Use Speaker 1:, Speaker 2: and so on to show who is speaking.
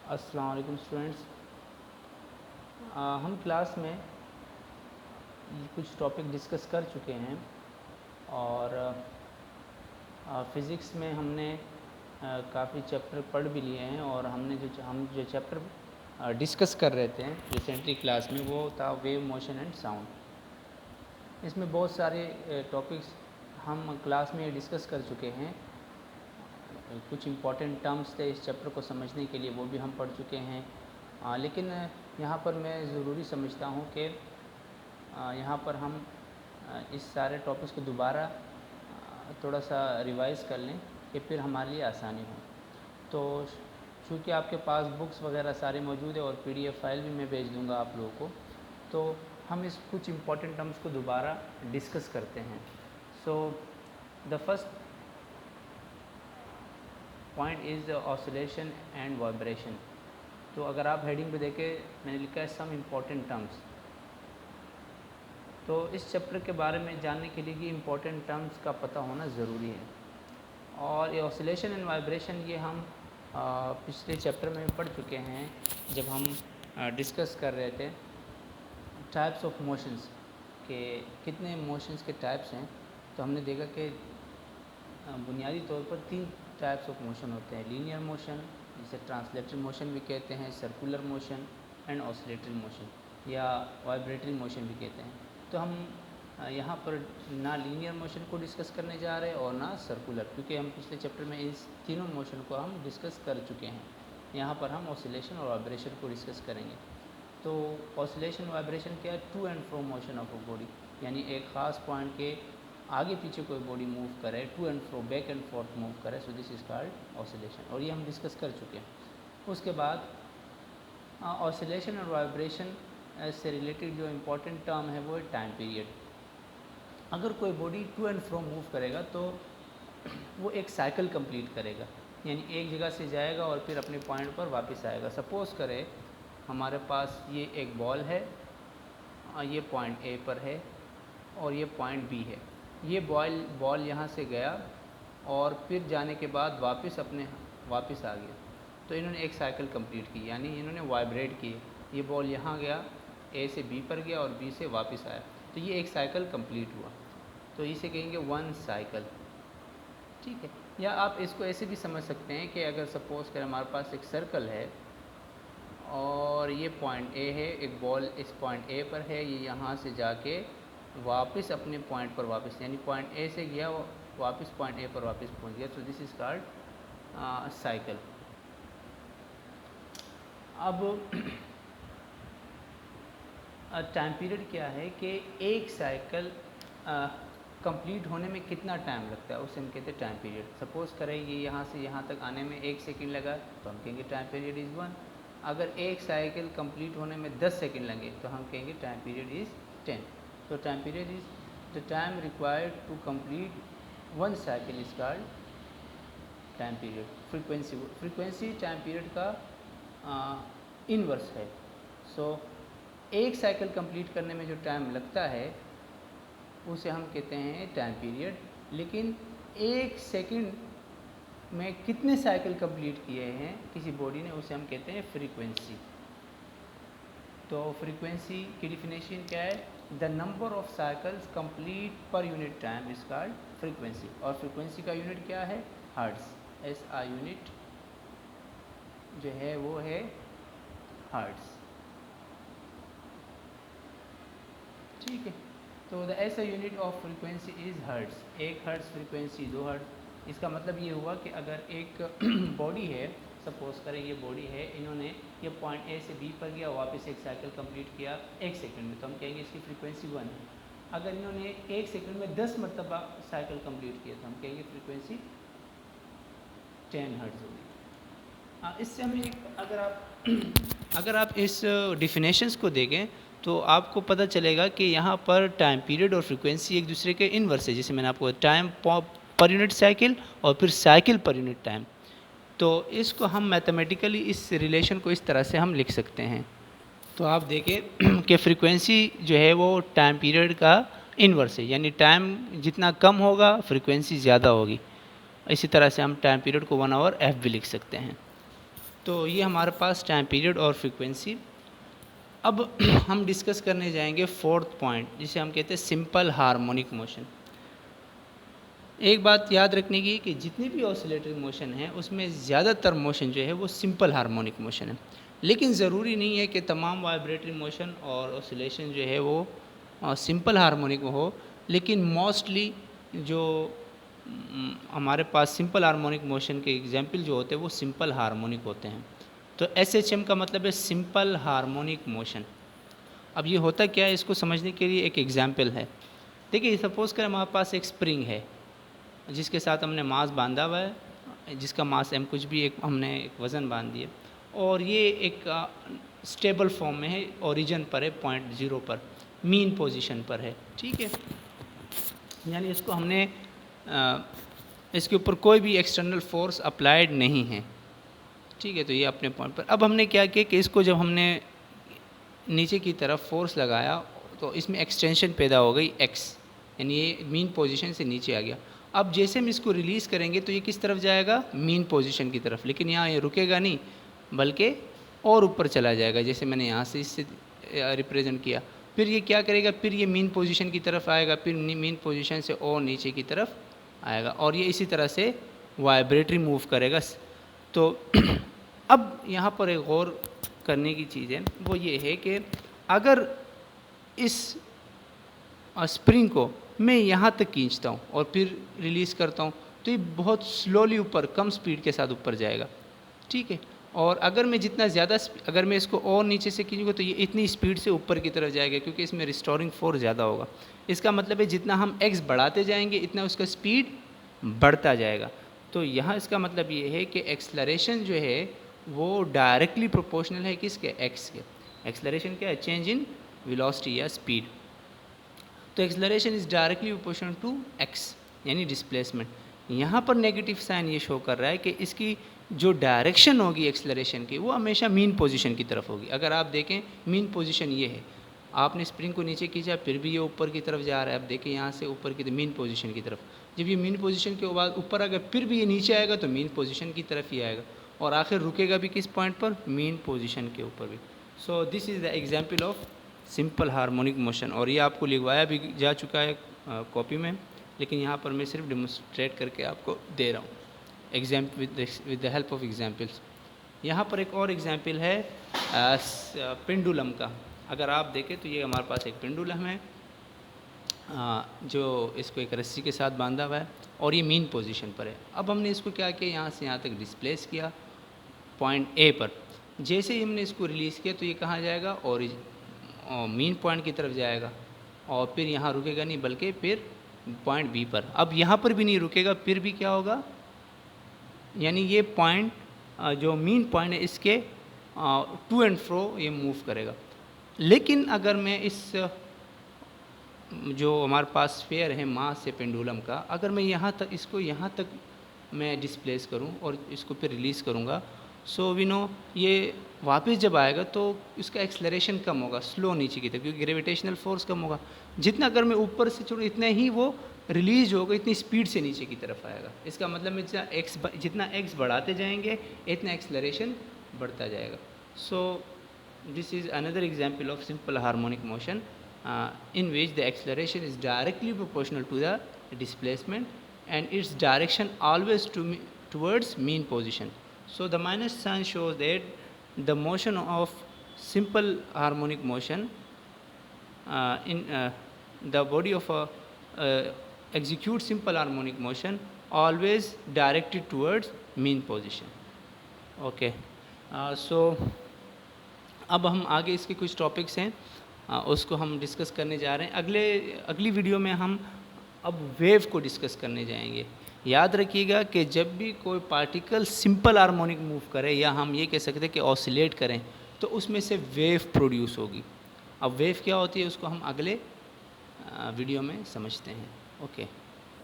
Speaker 1: अस्सलाम वालेकुम स्टूडेंट्स। हम क्लास में कुछ टॉपिक डिस्कस कर चुके हैं और फ़िज़िक्स में हमने काफ़ी चैप्टर पढ़ भी लिए हैं और हम जो चैप्टर डिस्कस कर रहे थे रिसेंटली क्लास में वो था वेव मोशन एंड साउंड। इसमें बहुत सारे टॉपिक्स हम क्लास में डिस्कस कर चुके हैं। कुछ इम्पॉर्टेंट टर्म्स थे इस चैप्टर को समझने के लिए, वो भी हम पढ़ चुके हैं। लेकिन यहाँ पर मैं ज़रूरी समझता हूँ कि यहाँ पर हम इस सारे टॉपिक्स को दोबारा थोड़ा सा रिवाइज़ कर लें कि फिर हमारे लिए आसानी हो। तो चूँकि आपके पास बुक्स वगैरह सारे मौजूद है और PDF फाइल भी मैं भेज दूँगा आप लोगों को, तो हम इस कुछ इम्पॉर्टेंट टर्म्स को दोबारा डिस्कस करते हैं। So the first point is oscillation and vibration. तो अगर आप हेडिंग पे देखें, मैंने लिखा है सम इम्पॉर्टेंट टर्म्स। तो इस चैप्टर के बारे में जानने के लिए कि इम्पॉर्टेंट टर्म्स का पता होना ज़रूरी है। और ये ऑसिलेशन एंड वाइब्रेशन ये हम पिछले चैप्टर में पढ़ चुके हैं जब हम डिस्कस कर रहे थे टाइप्स ऑफ मोशंस के कितने मोशंस के टाइप्स हैं। तो हमने देखा कि बुनियादी तौर पर 3 टाइप्स ऑफ मोशन होते हैं, लीनियर मोशन जिसे ट्रांसलेटरी मोशन भी कहते हैं, circular motion and oscillatory motion या वाइब्रेटरी मोशन भी कहते हैं। तो हम यहाँ पर ना लीनियर मोशन को डिस्कस करने जा रहे हैं और ना सर्कुलर, क्योंकि हम पिछले चैप्टर में इस तीनों मोशन को हम डिस्कस कर चुके हैं। यहाँ पर हम ऑसिलेशन और वाइब्रेशन को डिस्कस करेंगे। तो ऑसिलेशन वाइब्रेशन क्या है? To and fro motion of a body, यानी एक ख़ास पॉइंट के आगे पीछे कोई बॉडी मूव करे, to and fro back and forth move करे, so this is called oscillation, और ये हम डिस्कस कर चुके हैं। उसके बाद ऑसिलेशन और वाइब्रेशन से रिलेटेड जो इम्पोर्टेंट टर्म है वो है टाइम पीरियड। अगर कोई body to and fro move करेगा तो वो एक साइकिल कंप्लीट करेगा, यानी एक जगह से जाएगा और फिर अपने पॉइंट पर वापस आएगा। सपोज़ करें हमारे पास ये एक बॉल है, ये पॉइंट ए पर है और ये पॉइंट बी है। ये बॉल यहाँ से गया और फिर जाने के बाद वापस आ गया। तो इन्होंने एक साइकिल कंप्लीट की, यानी इन्होंने वाइब्रेट की। ये बॉल यहाँ गया, ए से बी पर गया और बी से वापस आया, तो ये एक साइकिल कंप्लीट हुआ। तो इसे कहेंगे वन साइकिल, ठीक है। या आप इसको ऐसे भी समझ सकते हैं कि अगर सपोज़ करें हमारे पास एक सर्कल है और ये पॉइंट ए है, एक बॉल इस पॉइंट ए पर है, ये यहाँ से जाके वापस अपने पॉइंट पर वापस, यानी पॉइंट ए से गया वापस पॉइंट ए पर वापस पहुँच गया, सो दिस इज़ कॉल्ड साइकिल। अब टाइम पीरियड क्या है कि एक साइकिल कंप्लीट होने में कितना टाइम लगता है उसे हम कहते हैं टाइम पीरियड। सपोज़ करें ये यहाँ से यहाँ तक आने में 1 सेकंड लगा तो हम कहेंगे टाइम पीरियड इज़ 1। अगर एक साइकिल कंप्लीट होने में 10 सेकंड लगे तो हम कहेंगे टाइम पीरियड इज़ 10। तो time period is the time required to complete one cycle is called time period. Frequency time period का इनवर्स है। सो एक साइकिल कंप्लीट करने में जो टाइम लगता है उसे हम कहते हैं टाइम पीरियड। लेकिन एक सेकंड में कितने साइकिल कंप्लीट किए हैं किसी बॉडी ने, उसे हम कहते हैं फ्रीक्वेंसी। तो फ्रीक्वेंसी की डिफिनेशन क्या है? The number of cycles complete per unit time is called frequency. और फ्रीक्वेंसी का यूनिट क्या है? हर्ट्ज़। SI यूनिट जो है वो है हर्ट्ज़, ठीक है। तो the SI unit of frequency is hertz. 1 hertz frequency 2 hertz. इसका मतलब ये हुआ कि अगर एक बॉडी है, सपोज़ करें ये बॉडी है, इन्होंने ये पॉइंट ए से बी पर गया, वापस एक साइकिल कंप्लीट किया 1 सेकंड में, तो हम कहेंगे इसकी फ्रीक्वेंसी 1 है। अगर इन्होंने 1 सेकंड में 10 मरतबा साइकिल कंप्लीट किया तो हम कहेंगे फ्रीक्वेंसी 10 हर्ट्ज़ होगी। इससे हमें अगर आप इस डिफिनेशंस को देखें तो आपको पता चलेगा कि यहाँ पर टाइम पीरियड और फ्रीक्वेंसी एक दूसरे के इनवर्स है। जैसे मैंने आपको टाइम पर यूनिट साइकिल और फिर साइकिल पर यूनिट टाइम, तो इसको हम मैथमेटिकली इस रिलेशन को इस तरह से हम लिख सकते हैं। तो आप देखें कि फ्रीक्वेंसी जो है वो टाइम पीरियड का इनवर्स है, यानी टाइम जितना कम होगा फ्रीक्वेंसी ज़्यादा होगी। इसी तरह से हम टाइम पीरियड को 1 आवर f भी लिख सकते हैं। तो ये हमारे पास टाइम पीरियड और फ्रीक्वेंसी। अब हम डिस्कस करने जाएंगे फोर्थ पॉइंट, जिसे हम कहते हैं सिंपल हार्मोनिक मोशन। एक बात याद रखने की कि जितनी भी ऑसिलेटरी मोशन है उसमें ज़्यादातर मोशन जो है वो सिंपल हार्मोनिक मोशन है, लेकिन ज़रूरी नहीं है कि तमाम वाइब्रेटरी मोशन और ऑसिलेशन जो है वो सिंपल हार्मोनिक हो, लेकिन मोस्टली जो हमारे पास सिंपल हार्मोनिक मोशन के एग्जाम्पल जो होते हैं वो सिंपल हार्मोनिक होते हैं। तो SHM का मतलब है सिंपल हार्मोनिक मोशन। अब ये होता क्या है, इसको समझने के लिए एक एग्जाम्पल है। देखिए, सपोज़ कर हमारे पास एक स्प्रिंग है जिसके साथ हमने मास बांधा हुआ है, जिसका मास m कुछ भी, एक हमने एक वज़न बांध दिया, और ये एक स्टेबल फॉर्म में है, ओरिजिन पर है, पॉइंट 0 पर, मीन पोजीशन पर है, ठीक है। यानी इसको हमने इसके ऊपर कोई भी एक्सटर्नल फोर्स अप्लाइड नहीं है, ठीक है। तो ये अपने पॉइंट पर। अब हमने क्या किया कि इसको जब हमने नीचे की तरफ फोर्स लगाया तो इसमें एक्सटेंशन पैदा हो गई x, यानी ये मीन पोजीशन से नीचे आ गया। अब जैसे हम इसको रिलीज़ करेंगे तो ये किस तरफ जाएगा, मीन पोजीशन की तरफ, लेकिन यहाँ ये रुकेगा नहीं बल्कि और ऊपर चला जाएगा, जैसे मैंने यहाँ से इससे रिप्रेजेंट किया। फिर ये क्या करेगा, फिर ये मीन पोजीशन की तरफ आएगा, फिर मीन पोजीशन से और नीचे की तरफ आएगा, और ये इसी तरह से वाइब्रेटरी मूव करेगा। तो अब यहाँ पर एक गौर करने की चीज़ है, वो ये है कि अगर इस स्प्रिंग को मैं यहाँ तक खींचता हूँ और फिर रिलीज़ करता हूँ तो ये बहुत स्लोली ऊपर, कम स्पीड के साथ ऊपर जाएगा, ठीक है। और अगर मैं जितना ज़्यादा, अगर मैं इसको और नीचे से खींचूँगा तो ये इतनी स्पीड से ऊपर की तरफ जाएगा, क्योंकि इसमें रिस्टोरिंग फोर्स ज़्यादा होगा। इसका मतलब है जितना हम x बढ़ाते जाएंगे इतना उसका स्पीड बढ़ता जाएगा। तो यहाँ इसका मतलब ये है कि एक्सलरेशन जो है वो डायरेक्टली प्रोपोर्शनल है किसके, x के। एक्सलरेशन क्या है, चेंज इन वेलोसिटी या स्पीड। तो acceleration is directly proportional to x, यानी डिस्प्लेसमेंट। यहाँ पर नेगेटिव साइन ये शो कर रहा है कि इसकी जो डायरेक्शन होगी एक्सलरेशन की वो हमेशा मीन पोजीशन की तरफ होगी। अगर आप देखें मीन पोजीशन ये है, आपने स्प्रिंग को नीचे खींचा फिर भी ये ऊपर की तरफ जा रहा है। अब देखें यहाँ से ऊपर की मीन पोजीशन की तरफ, जब ये मीन पोजीशन के बाद ऊपर आएगा फिर भी ये नीचे आएगा तो मीन पोजीशन की तरफ ही आएगा, और आखिर रुकेगा भी किस पॉइंट पर, मीन पोजीशन के ऊपर भी। सो this is the example of simple harmonic motion, और ये आपको लिखवाया भी जा चुका है कॉपी में, लेकिन यहाँ पर मैं सिर्फ डेमोन्स्ट्रेट करके आपको दे रहा हूँ with the help of examples. यहाँ पर एक और एग्जाम्पल है पेंडुलम का। अगर आप देखें तो ये हमारे पास एक पेंडुलम है जो इसको एक रस्सी के साथ बांधा हुआ है और ये मीन पोजीशन पर है। अब हमने इसको क्या किया, यहाँ से यहाँ तक डिस्प्लेस किया पॉइंट A पर। जैसे ही हमने इसको रिलीज़ किया तो ये कहाँ जाएगा, और मीन पॉइंट की तरफ जाएगा, और फिर यहाँ रुकेगा नहीं बल्कि फिर पॉइंट B पर। अब यहाँ पर भी नहीं रुकेगा, फिर भी क्या होगा, यानी ये पॉइंट जो मीन पॉइंट है इसके टू एंड फ्रो ये मूव करेगा। लेकिन अगर मैं इस जो हमारे पास स्फीयर है मास से पेंडुलम का, अगर मैं यहाँ तक इसको यहाँ तक मैं डिस्प्लेस करूँ और इसको फिर रिलीज़ करूँगा, सो वी नो ये वापस जब आएगा तो इसका एक्सलरेशन कम होगा, स्लो नीचे की तरफ, क्योंकि ग्रेविटेशनल फोर्स कम होगा। जितना अगर मैं ऊपर से छोड़ूँ इतना ही वो रिलीज होगा, इतनी स्पीड से नीचे की तरफ आएगा। इसका मतलब मैं जितना x बढ़ाते जाएंगे इतना एक्सलरेशन बढ़ता जाएगा। सो this is another example of simple harmonic motion in which the acceleration is directly proportional to the displacement and its direction always towards mean position. So the minus sign shows that the motion of simple harmonic motion in the body of a execute simple harmonic motion always directed towards mean position. Okay, so अब हम आगे इसके कुछ topics हैं उसको हम discuss करने जा रहे हैं। अगली वीडियो में हम अब वेव को डिस्कस करने जाएंगे। याद रखिएगा कि जब भी कोई पार्टिकल सिंपल हार्मोनिक मूव करे, या हम ये कह सकते हैं कि ऑसिलेट करें, तो उसमें से वेव प्रोड्यूस होगी। अब वेव क्या होती है उसको हम अगले वीडियो में समझते हैं। ओके।